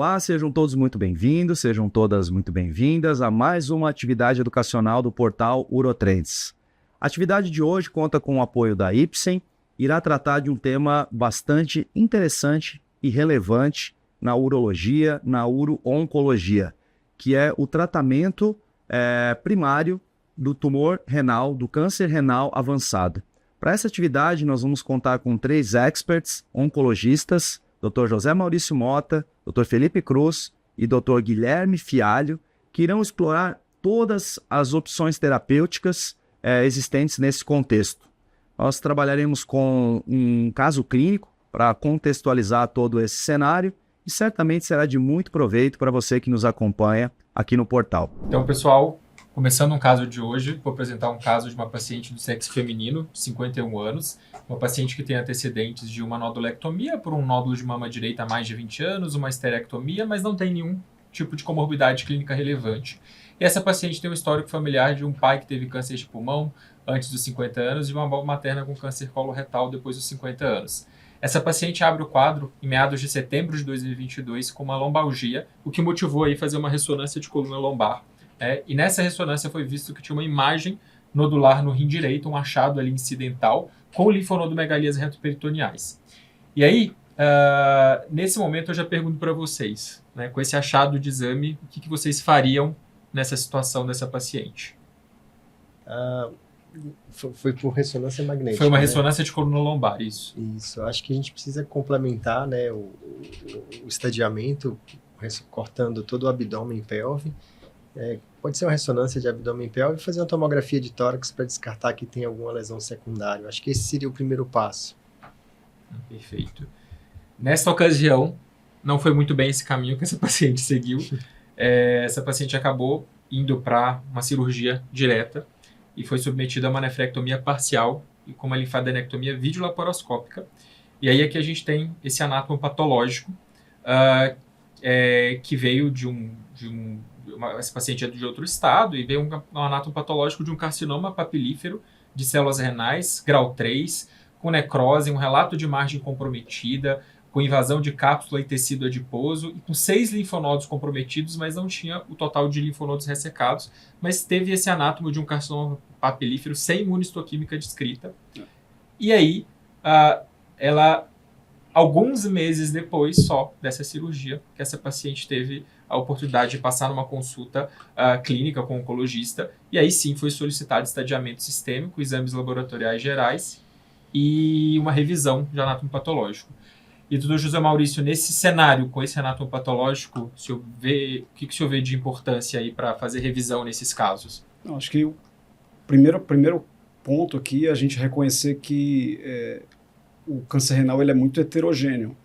Olá, sejam todos muito bem-vindos, sejam todas muito bem-vindas a mais uma atividade educacional do portal Urotrends. A atividade de hoje conta com o apoio da Ipsen, irá tratar de um tema bastante interessante e relevante na urologia, na uro-oncologia, que é o tratamento primário do tumor renal, do câncer renal avançado. Para essa atividade, nós vamos contar com 3 experts oncologistas, Dr. José Maurício Mota, Dr. Felipe Cruz e Dr. Guilherme Fialho, que irão explorar todas as opções terapêuticas existentes nesse contexto. Nós trabalharemos com um caso clínico para contextualizar todo esse cenário e certamente será de muito proveito para você que nos acompanha aqui no portal. Então, pessoal, começando um caso de hoje, vou apresentar um caso de uma paciente do sexo feminino, 51 anos, uma paciente que tem antecedentes de uma nodulectomia por um nódulo de mama direita há mais de 20 anos, uma esterectomia, mas não tem nenhum tipo de comorbidade clínica relevante. E essa paciente tem um histórico familiar de um pai que teve câncer de pulmão antes dos 50 anos e uma avó materna com câncer coloretal depois dos 50 anos. Essa paciente abre o quadro em meados de setembro de 2022 com uma lombalgia, o que motivou aí fazer uma ressonância de coluna lombar. E nessa ressonância foi visto que tinha uma imagem nodular no rim direito, um achado ali incidental, com linfonodomegalias retroperitoneais. E aí, nesse momento eu já pergunto para vocês, né, com esse achado de exame, o que vocês fariam nessa situação dessa paciente? Foi por ressonância magnética. Foi uma ressonância de coluna lombar, isso. Isso, acho que a gente precisa complementar, né, o estadiamento, cortando todo o abdômen e pelve. Pode ser uma ressonância de abdômen e pelve e fazer uma tomografia de tórax para descartar que tem alguma lesão secundária. Acho que esse seria o primeiro passo. Perfeito. Nesta ocasião, não foi muito bem esse caminho que essa paciente seguiu. Essa paciente acabou indo para uma cirurgia direta e foi submetida a uma nefrectomia parcial e com uma linfadenectomia videolaparoscópica. E aí aqui a gente tem esse anátomo patológico que veio essa paciente é de outro estado e veio um anátomo patológico de um carcinoma papilífero de células renais, grau 3, com necrose, um relato de margem comprometida, com invasão de cápsula e tecido adiposo e com 6 linfonodos comprometidos, mas não tinha o total de linfonodos ressecados, mas teve esse anátomo de um carcinoma papilífero sem imunistoquímica descrita. E aí, alguns meses depois só dessa cirurgia, que essa paciente teve a oportunidade de passar numa consulta clínica com o oncologista, e aí sim foi solicitado estadiamento sistêmico, exames laboratoriais gerais e uma revisão de anátomo patológico. E doutor José Maurício, nesse cenário, com esse anátomo patológico, o que o senhor vê de importância aí para fazer revisão nesses casos? Acho que o primeiro ponto aqui é a gente reconhecer que o câncer renal ele é muito heterogêneo.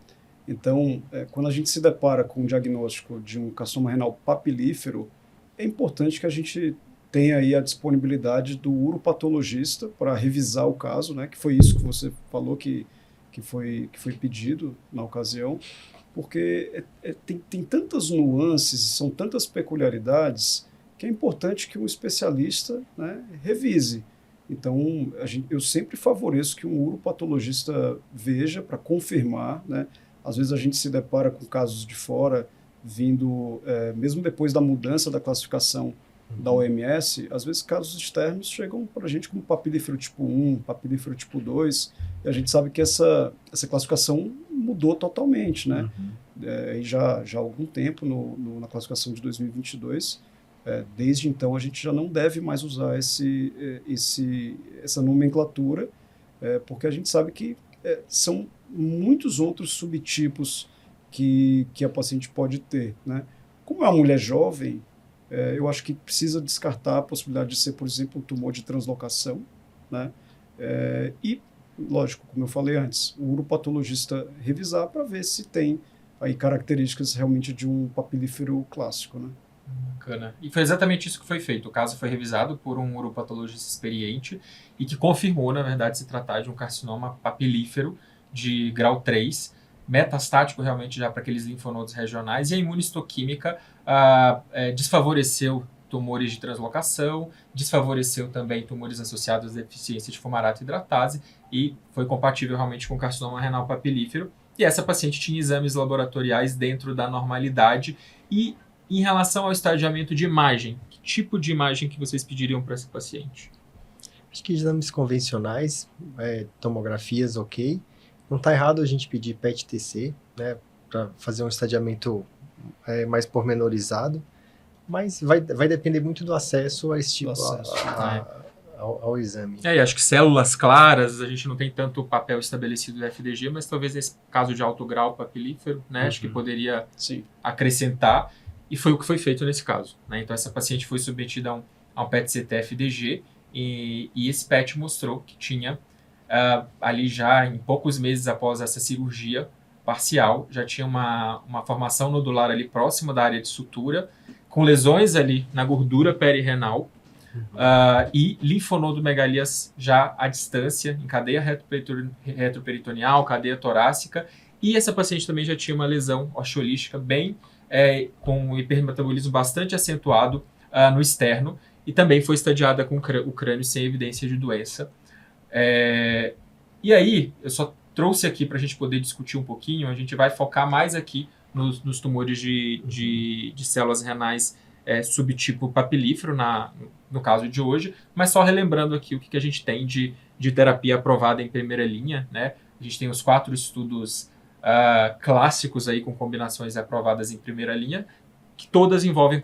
Então, quando a gente se depara com o diagnóstico de um carcinoma renal papilífero, é importante que a gente tenha aí a disponibilidade do uropatologista para revisar o caso, né, que foi isso que você falou que foi pedido na ocasião, porque tem tantas nuances, são tantas peculiaridades, que é importante que um especialista, né, revise. Então, eu sempre favoreço que um uropatologista veja para confirmar, né? Às vezes a gente se depara com casos de fora vindo, mesmo depois da mudança da classificação da OMS, às vezes casos externos chegam para a gente como papilífero tipo 1, papilífero tipo 2, e a gente sabe que essa classificação mudou totalmente, né? Já há algum tempo na classificação de 2022, desde então a gente já não deve mais usar essa nomenclatura, porque a gente sabe que são muitos outros subtipos que a paciente pode ter, né? Como é uma mulher jovem, eu acho que precisa descartar a possibilidade de ser, por exemplo, um tumor de translocação, né? E, lógico, como eu falei antes, o uropatologista revisar para ver se tem aí características realmente de um papilífero clássico, né? Bacana. E foi exatamente isso que foi feito. O caso foi revisado por um uropatologista experiente e que confirmou, na verdade, se tratar de um carcinoma papilífero de grau 3, metastático realmente já para aqueles linfonodos regionais, e a imunistoquímica desfavoreceu tumores de translocação, desfavoreceu também tumores associados à deficiência de fumarato hidratase e foi compatível realmente com carcinoma renal papilífero. e essa paciente tinha exames laboratoriais dentro da normalidade. E em relação ao estadiamento de imagem, que tipo de imagem que vocês pediriam para essa paciente? Acho que exames convencionais, tomografias, ok. Não está errado a gente pedir PET-TC, né, para fazer um estadiamento mais pormenorizado, mas vai depender muito do acesso a esse tipo ao exame. E acho que células claras, a gente não tem tanto papel estabelecido do FDG, mas talvez nesse caso de alto grau papilífero, né, acho que poderia acrescentar, e foi o que foi feito nesse caso. Né? Então essa paciente foi submetida a um PET-CT FDG, e esse PET mostrou que tinha, ali já em poucos meses após essa cirurgia parcial, já tinha uma formação nodular ali próxima da área de sutura, com lesões ali na gordura perirenal, e linfonodomegalias já à distância, em cadeia retroperitoneal, cadeia torácica, e essa paciente também já tinha uma lesão osteolística com um hipermetabolismo bastante acentuado no externo, e também foi estadiada com o crânio sem evidência de doença. E aí, eu só trouxe aqui para a gente poder discutir um pouquinho, a gente vai focar mais aqui nos tumores de células renais subtipo papilífero, no caso de hoje, mas só relembrando aqui o que a gente tem de terapia aprovada em primeira linha, né? A gente tem os 4 estudos clássicos aí com combinações aprovadas em primeira linha, que todas envolvem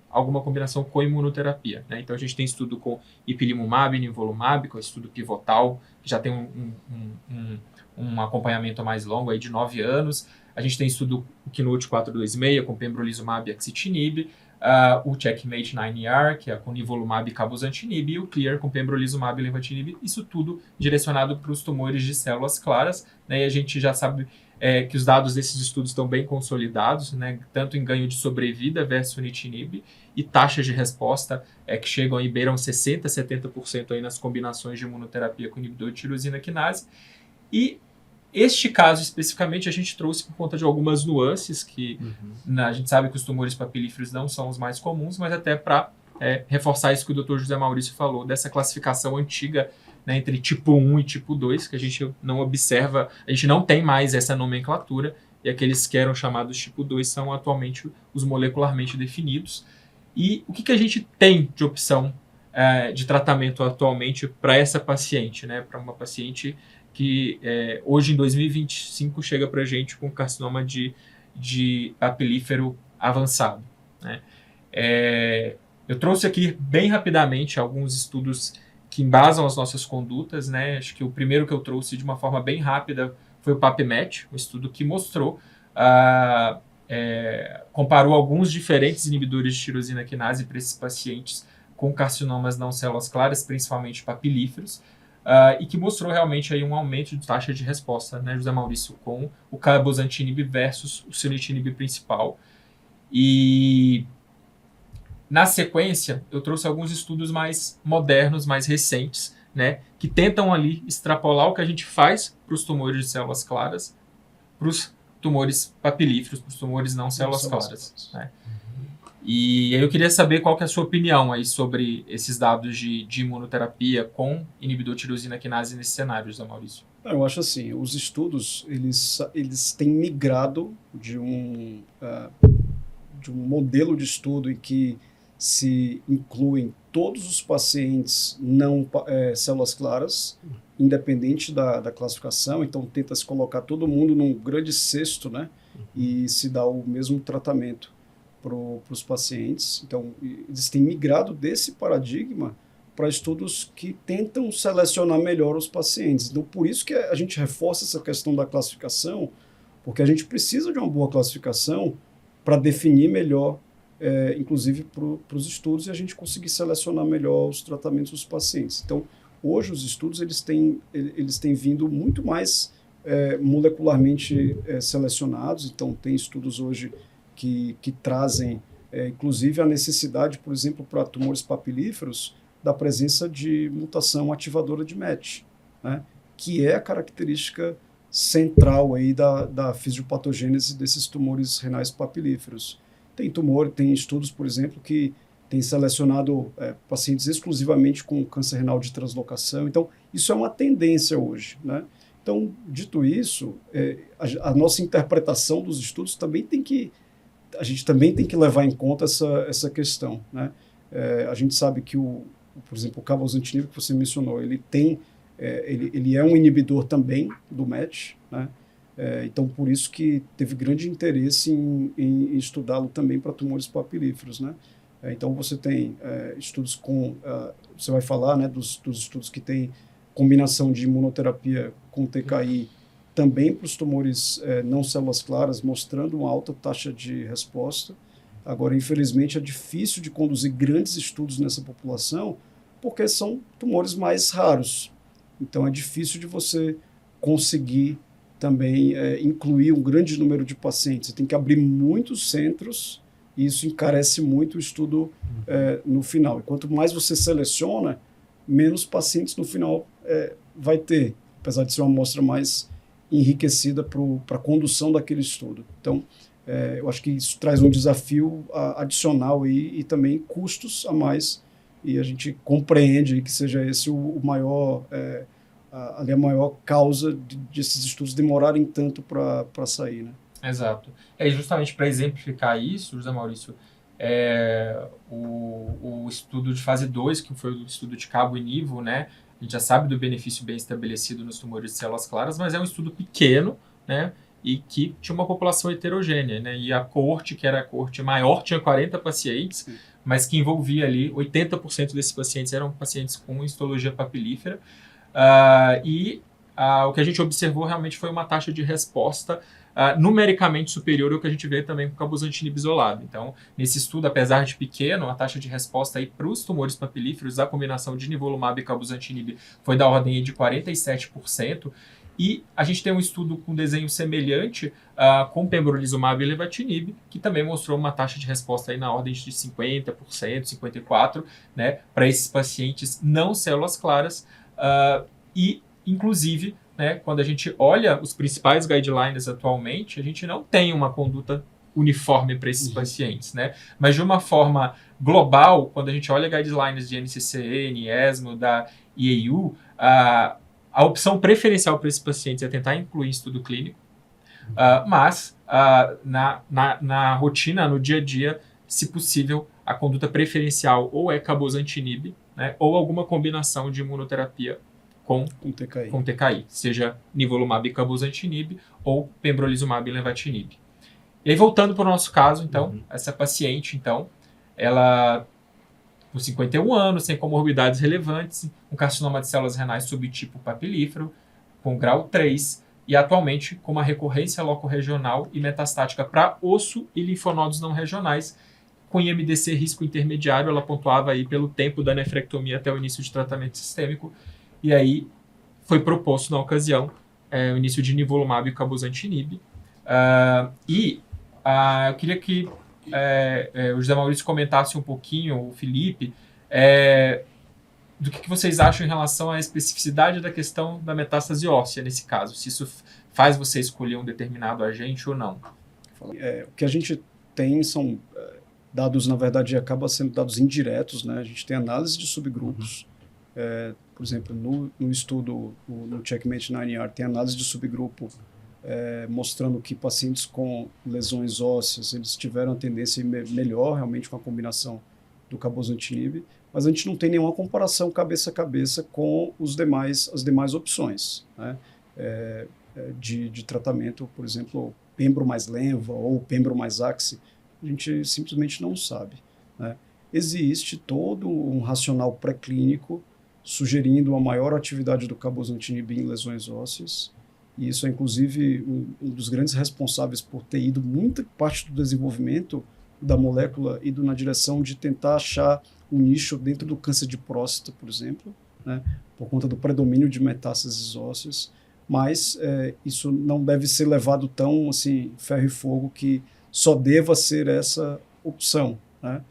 alguma combinação com imunoterapia. Né? Então a gente tem estudo com ipilimumab, nivolumab, que é o estudo pivotal, que já tem um acompanhamento mais longo aí de 9 anos. A gente tem estudo KEYNOTE 426 com pembrolizumab e axitinib, o CheckMate 9ER, que é com nivolumab e cabozantinib, e o CLEAR com pembrolizumab e lenvatinib. Isso tudo direcionado para os tumores de células claras. Né? E a gente já sabe que os dados desses estudos estão bem consolidados, né? Tanto em ganho de sobrevida versus sunitinib e taxas de resposta que chegam e beiram 60%, 70% aí nas combinações de imunoterapia com inibidor de tirosina quinase. E este caso especificamente a gente trouxe por conta de algumas nuances que a gente sabe que os tumores papilíferos não são os mais comuns, mas até para reforçar isso que o Dr. José Maurício falou, dessa classificação antiga, né, entre tipo 1 e tipo 2, que a gente não observa, a gente não tem mais essa nomenclatura, e aqueles que eram chamados tipo 2 são atualmente os molecularmente definidos. E o que a gente tem de opção de tratamento atualmente para essa paciente, né, para uma paciente que hoje em 2025 chega para a gente com carcinoma de papilífero avançado. Né? Eu trouxe aqui bem rapidamente alguns estudos que embasam as nossas condutas, né? Acho que o primeiro que eu trouxe de uma forma bem rápida foi o PAPMET, um estudo que mostrou, comparou alguns diferentes inibidores de tirosina quinase para esses pacientes com carcinomas não células claras, principalmente papilíferos, e que mostrou realmente aí um aumento de taxa de resposta, né, José Maurício, com o cabozantinib versus o sunitinib principal. E na sequência, eu trouxe alguns estudos mais modernos, mais recentes, né, que tentam ali extrapolar o que a gente faz para os tumores de células claras, para os tumores papilíferos, para os tumores não células claras. Né? E aí eu queria saber qual que é a sua opinião aí sobre esses dados de imunoterapia com inibidor tirosina quinase nesse cenário, José Maurício. Eu acho assim, os estudos, eles têm migrado de um modelo de estudo em que se incluem todos os pacientes não células claras, independente da classificação, então tenta se colocar todo mundo num grande cesto, né, e se dá o mesmo tratamento para os pacientes. Então, eles têm migrado desse paradigma para estudos que tentam selecionar melhor os pacientes. Então, por isso que a gente reforça essa questão da classificação, porque a gente precisa de uma boa classificação para definir melhor, inclusive para os estudos, e a gente conseguir selecionar melhor os tratamentos dos pacientes. Então, hoje os estudos eles têm vindo muito mais molecularmente selecionados. Então, tem estudos hoje que trazem, inclusive, a necessidade, por exemplo, para tumores papilíferos, da presença de mutação ativadora de MET, né, que é a característica central aí da fisiopatogênese desses tumores renais papilíferos. Tem estudos, por exemplo, que têm selecionado pacientes exclusivamente com câncer renal de translocação. Então, isso é uma tendência hoje, né? Então, dito isso, a nossa interpretação dos estudos a gente também tem que levar em conta essa questão, né? A gente sabe que, por exemplo, o cabozantinib que você mencionou, ele é um inibidor também do MET, né? Então, por isso que teve grande interesse em estudá-lo também para tumores papilíferos, né? Então, você tem estudos você vai falar, né, dos estudos que tem combinação de imunoterapia com TKI também para os tumores não células claras, mostrando uma alta taxa de resposta. Agora, infelizmente, é difícil de conduzir grandes estudos nessa população, porque são tumores mais raros. Então, é difícil de você conseguir também incluir um grande número de pacientes. Você tem que abrir muitos centros, e isso encarece muito o estudo no final. E quanto mais você seleciona, menos pacientes no final vai ter, apesar de ser uma amostra mais enriquecida para a condução daquele estudo. Então, eu acho que isso traz um desafio adicional aí, e também custos a mais, e a gente compreende que seja esse o maior, a maior causa desses estudos demorarem tanto para sair, né? Exato. Justamente para exemplificar isso, José Maurício, o estudo de fase 2, que foi o estudo de cabo e nivo, né? A gente já sabe do benefício bem estabelecido nos tumores de células claras, mas é um estudo pequeno, né? E que tinha uma população heterogênea, né? E a coorte, que era a coorte maior, tinha 40 pacientes, mas que envolvia ali 80% desses pacientes eram pacientes com histologia papilífera. O que a gente observou realmente foi uma taxa de resposta numericamente superior ao que a gente vê também com o cabozantinib isolado. Então, nesse estudo, apesar de pequeno, a taxa de resposta para os tumores papilíferos, a combinação de nivolumab e cabozantinib foi da ordem de 47%, e a gente tem um estudo com desenho semelhante com pembrolizumab e lenvatinib, que também mostrou uma taxa de resposta aí na ordem de 50%, 54%, né, para esses pacientes não células claras, e, inclusive, né, quando a gente olha os principais guidelines atualmente, a gente não tem uma conduta uniforme para esses pacientes, né? Mas de uma forma global, quando a gente olha guidelines de NCCN, ESMO, da IAU, a opção preferencial para esses pacientes é tentar incluir estudo clínico, mas na rotina, no dia a dia, se possível, a conduta preferencial ou é cabozantinib, né, ou alguma combinação de imunoterapia com TKI, seja nivolumab e cabozantinib ou pembrolizumab e lenvatinib. E aí, voltando para o nosso caso, então, essa paciente, então, ela com 51 anos, sem comorbidades relevantes, um carcinoma de células renais subtipo papilífero, com grau 3, e atualmente com uma recorrência locorregional e metastática para osso e linfonodos não regionais, com IMDC risco intermediário. Ela pontuava aí pelo tempo da nefrectomia até o início de tratamento sistêmico. E aí foi proposto na ocasião o início de nivolumab e cabozantinib. Eu queria que o José Maurício comentasse um pouquinho, o Felipe, do que vocês acham em relação à especificidade da questão da metástase óssea nesse caso, se isso faz você escolher um determinado agente ou não. O que a gente tem são dados, na verdade, acabam sendo dados indiretos, né? A gente tem análise de subgrupos. Por exemplo, no estudo, no Checkmate 9ER, tem análise de subgrupo mostrando que pacientes com lesões ósseas, eles tiveram a tendência melhor, realmente, com a combinação do cabozantinib, mas a gente não tem nenhuma comparação cabeça a cabeça com as demais opções, né, de tratamento, por exemplo, pembro mais lenva ou pembro mais axe, a gente simplesmente não sabe, né. Existe todo um racional pré-clínico sugerindo uma maior atividade do cabozantinib em lesões ósseas, e isso é, inclusive, um dos grandes responsáveis por ter ido muita parte do desenvolvimento da molécula ido na direção de tentar achar um nicho dentro do câncer de próstata, por exemplo, né, por conta do predomínio de metástases ósseas, mas isso não deve ser levado tão assim, ferro e fogo, que só deva ser essa opção, né.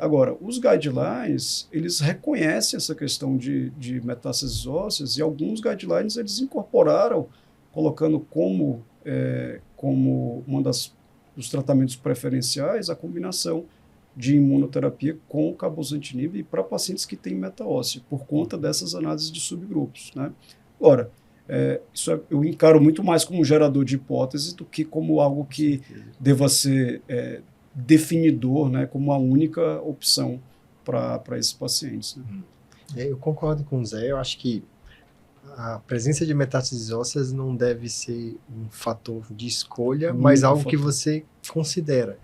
Agora, os guidelines, eles reconhecem essa questão de metástases ósseas, e alguns guidelines eles incorporaram, colocando como dos tratamentos preferenciais a combinação de imunoterapia com o cabozantinib para pacientes que têm meta óssea, por conta dessas análises de subgrupos, né? Agora, Eu encaro muito mais como um gerador de hipótese do que como algo que deva ser definidor, né, como a única opção para esses pacientes. Né? Eu concordo com o Zé, eu acho que a presença de metástases ósseas não deve ser um fator de escolha, mas algo que você considera.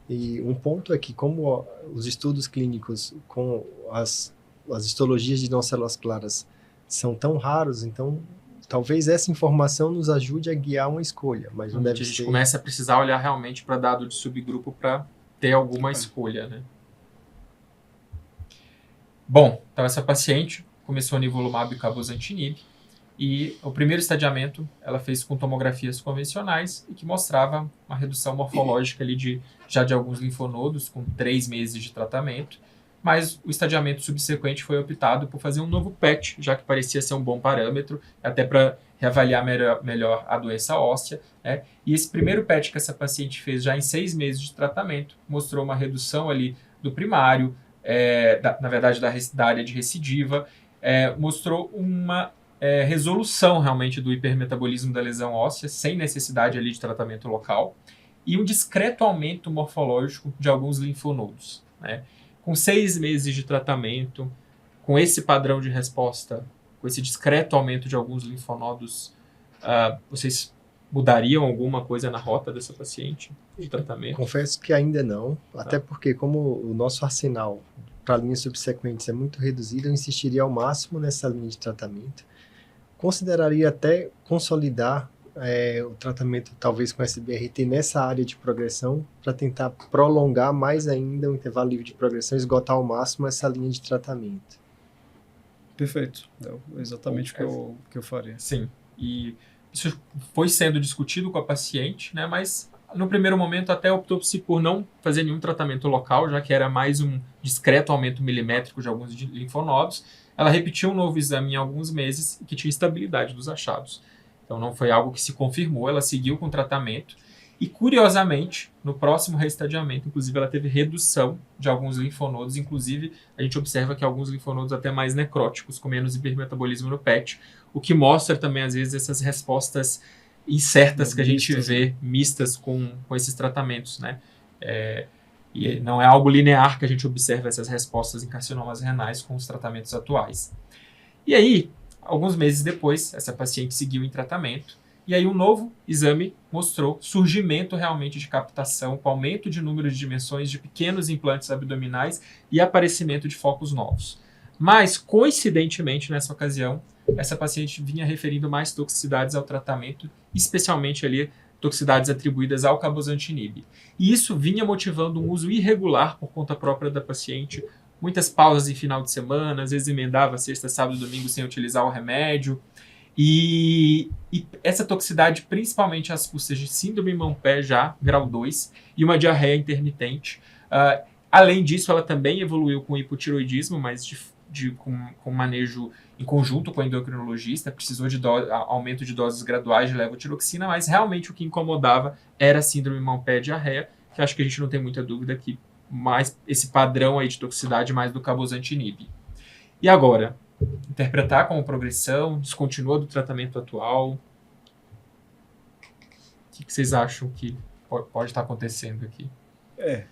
E um ponto é que, como os estudos clínicos com as histologias de não células claras são tão raros, então talvez essa informação nos ajude a guiar uma escolha, mas não deve ser... A gente começa a precisar olhar realmente para dado de subgrupo para ter alguma escolha, né? Bom, então essa paciente começou nivolumab e cabozantinib, e o primeiro estadiamento ela fez com tomografias convencionais e que mostrava uma redução morfológica ali já de alguns linfonodos com 3 meses de tratamento, mas o estadiamento subsequente foi optado por fazer um novo PET, já que parecia ser um bom parâmetro, até para reavaliar melhor a doença óssea, né? E esse primeiro PET que essa paciente fez já em 6 meses de tratamento mostrou uma redução ali do primário, na verdade da área de recidiva, mostrou uma resolução realmente do hipermetabolismo da lesão óssea, sem necessidade ali de tratamento local, e um discreto aumento morfológico de alguns linfonodos, né? Com 6 meses de tratamento, com esse padrão de resposta, com esse discreto aumento de alguns linfonodos, vocês mudariam alguma coisa na rota dessa paciente de tratamento? Confesso que ainda não, até porque como o nosso arsenal para linhas subsequentes é muito reduzido, eu insistiria ao máximo nessa linha de tratamento. Consideraria até consolidar o tratamento talvez com SBRT nessa área de progressão para tentar prolongar mais ainda o intervalo livre de progressão, esgotar ao máximo essa linha de tratamento. Perfeito, é exatamente o que eu faria. Sim, e isso foi sendo discutido com a paciente, né, mas no primeiro momento até optou-se por não fazer nenhum tratamento local, já que era mais um discreto aumento milimétrico de alguns linfonodos. Ela repetiu um novo exame em alguns meses que tinha estabilidade dos achados. Então não foi algo que se confirmou, ela seguiu com o tratamento e, curiosamente, no próximo reestadiamento, inclusive, ela teve redução de alguns linfonodos, inclusive a gente observa que alguns linfonodos até mais necróticos, com menos hipermetabolismo no PET, o que mostra também, às vezes, essas respostas incertas que a gente vê, mistas com esses tratamentos, né? E não é algo linear que a gente observa essas respostas em carcinomas renais com os tratamentos atuais. E aí, alguns meses depois, essa paciente seguiu em tratamento, e aí um novo exame mostrou surgimento realmente de captação, com aumento de número de dimensões de pequenos implantes abdominais e aparecimento de focos novos. Mas, coincidentemente, nessa ocasião, essa paciente vinha referindo mais toxicidades ao tratamento, especialmente ali toxicidades atribuídas ao cabozantinib. E isso vinha motivando um uso irregular por conta própria da paciente, muitas pausas em final de semana, às vezes emendava sexta, sábado e domingo sem utilizar o remédio. E essa toxicidade, principalmente as custas de síndrome mão-pé já, grau 2, e uma diarreia intermitente. Além disso, ela também evoluiu com hipotiroidismo, mas com manejo em conjunto com o endocrinologista, precisou de aumento de doses graduais de levotiroxina, mas realmente o que incomodava era a síndrome mão-pé e diarreia, que acho que a gente não tem muita dúvida que mais esse padrão aí de toxicidade mais do cabozantinib. E agora, interpretar como progressão, descontinua do tratamento atual? O que vocês acham que pode estar acontecendo aqui?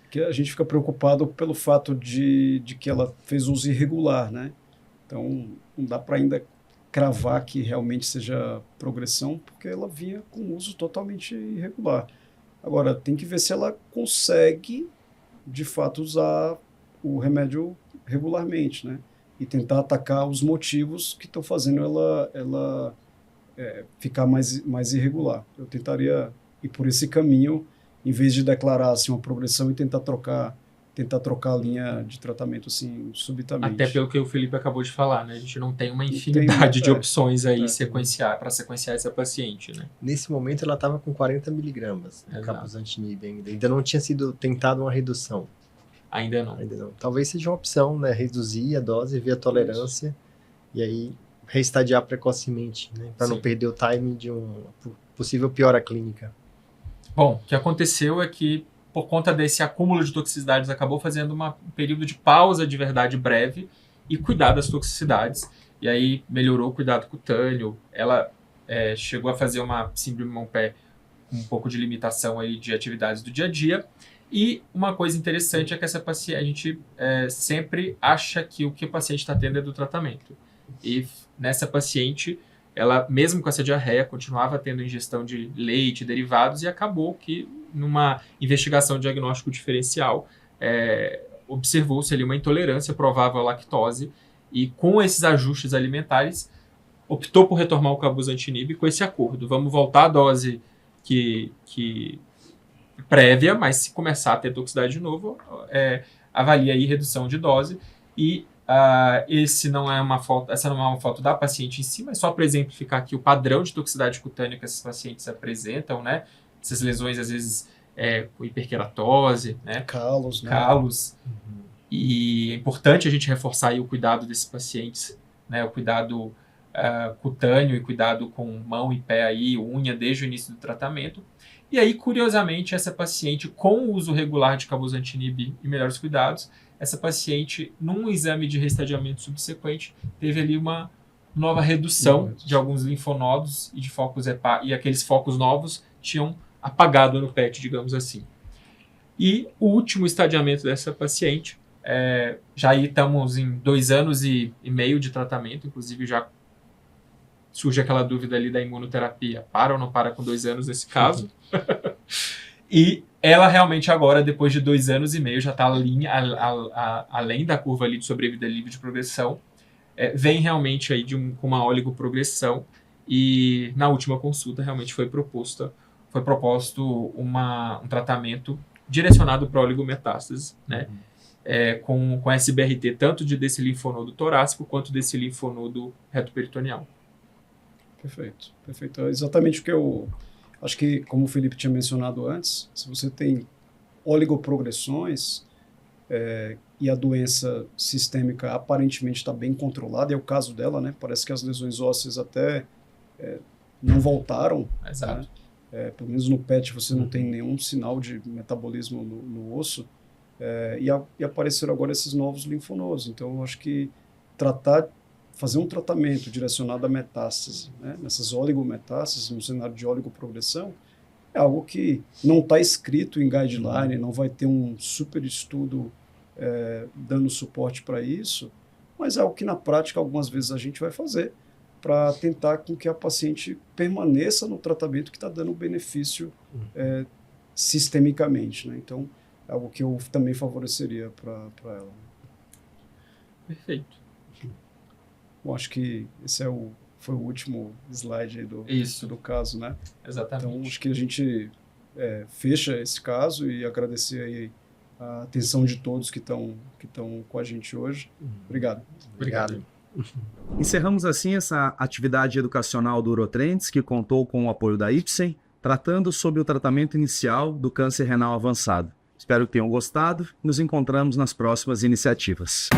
Que a gente fica preocupado pelo fato de que ela fez uso irregular, né? Então, não dá para ainda cravar que realmente seja progressão, porque ela vinha com uso totalmente irregular. Agora, tem que ver se ela consegue, de fato, usar o remédio regularmente, né? E tentar atacar os motivos que estão fazendo ela ficar mais irregular. Eu tentaria ir por esse caminho, em vez de declarar assim, uma progressão e tentar trocar a linha de tratamento assim, subitamente. Até pelo que o Felipe acabou de falar, né? A gente não tem uma infinidade de opções aí para sequenciar essa paciente, né? Nesse momento ela estava com 40 miligramas de cabozantinib ainda não tinha sido tentada uma redução. Ainda não. Talvez seja uma opção, né? Reduzir a dose, ver a tolerância e aí reestadiar precocemente, né? Para não perder o timing de uma possível piora clínica. Bom, o que aconteceu é que, por conta desse acúmulo de toxicidades, acabou fazendo um período de pausa de verdade breve e cuidar das toxicidades. E aí melhorou o cuidado cutâneo. Ela chegou a fazer uma síndrome Montpé com um pouco de limitação aí de atividades do dia a dia. E uma coisa interessante é que essa paciente, a gente sempre acha que o que o paciente está tendo é do tratamento. E nessa paciente, ela, mesmo com essa diarreia, continuava tendo ingestão de leite, derivados, e acabou que, numa investigação diagnóstico diferencial, observou-se ali uma intolerância provável à lactose, e com esses ajustes alimentares, optou por retomar o cabozantinib com esse acordo. Vamos voltar à dose que prévia, mas se começar a ter toxicidade de novo, avalia aí redução de dose. E essa não é uma foto da paciente em si, mas só para exemplificar aqui o padrão de toxicidade cutânea que esses pacientes apresentam, né? Essas lesões, às vezes, com hiperqueratose, né? Calos. Uhum. E é importante a gente reforçar aí o cuidado desses pacientes, né? O cuidado cutâneo e cuidado com mão e pé aí, unha, desde o início do tratamento. E aí, curiosamente, essa paciente, com o uso regular de cabozantinib e melhores cuidados, essa paciente, num exame de restadiamento subsequente, teve ali uma nova redução de alguns linfonodos e de focos e aqueles focos novos tinham apagado no PET, digamos assim. E o último estadiamento dessa paciente, já aí estamos em 2 anos e meio de tratamento, inclusive já surge aquela dúvida ali da imunoterapia, para ou não para com 2 anos nesse caso. E ela realmente agora, depois de 2 anos e meio, já está além da curva ali de sobrevida livre de progressão, vem realmente aí com uma oligoprogressão, e na última consulta realmente foi proposto um tratamento direcionado para oligometástase, né? Com SBRT tanto desse linfonodo torácico quanto desse linfonodo retoperitoneal. Perfeito. É exatamente o que eu acho que, como o Felipe tinha mencionado antes, se você tem oligoprogressões e a doença sistêmica aparentemente está bem controlada, é o caso dela, né? Parece que as lesões ósseas até não voltaram. Exato. Né? Pelo menos no PET você não tem nenhum sinal de metabolismo no osso. E apareceram agora esses novos linfonodos. Então, eu acho que fazer um tratamento direcionado à metástase, né, nessas oligometástases, no cenário de oligoprogressão, é algo que não está escrito em guideline, não vai ter um super estudo dando suporte para isso, mas é algo que na prática algumas vezes a gente vai fazer para tentar com que a paciente permaneça no tratamento que está dando benefício sistemicamente. Né? Então, é algo que eu também favoreceria para ela. Perfeito. Bom, acho que esse foi o último slide aí do caso, né? Exatamente. Então, acho que a gente fecha esse caso e agradecer aí a atenção de todos que estão com a gente hoje. Obrigado. Obrigado. Encerramos assim essa atividade educacional do Urotrends, que contou com o apoio da Ipsen, tratando sobre o tratamento inicial do câncer renal avançado. Espero que tenham gostado e nos encontramos nas próximas iniciativas.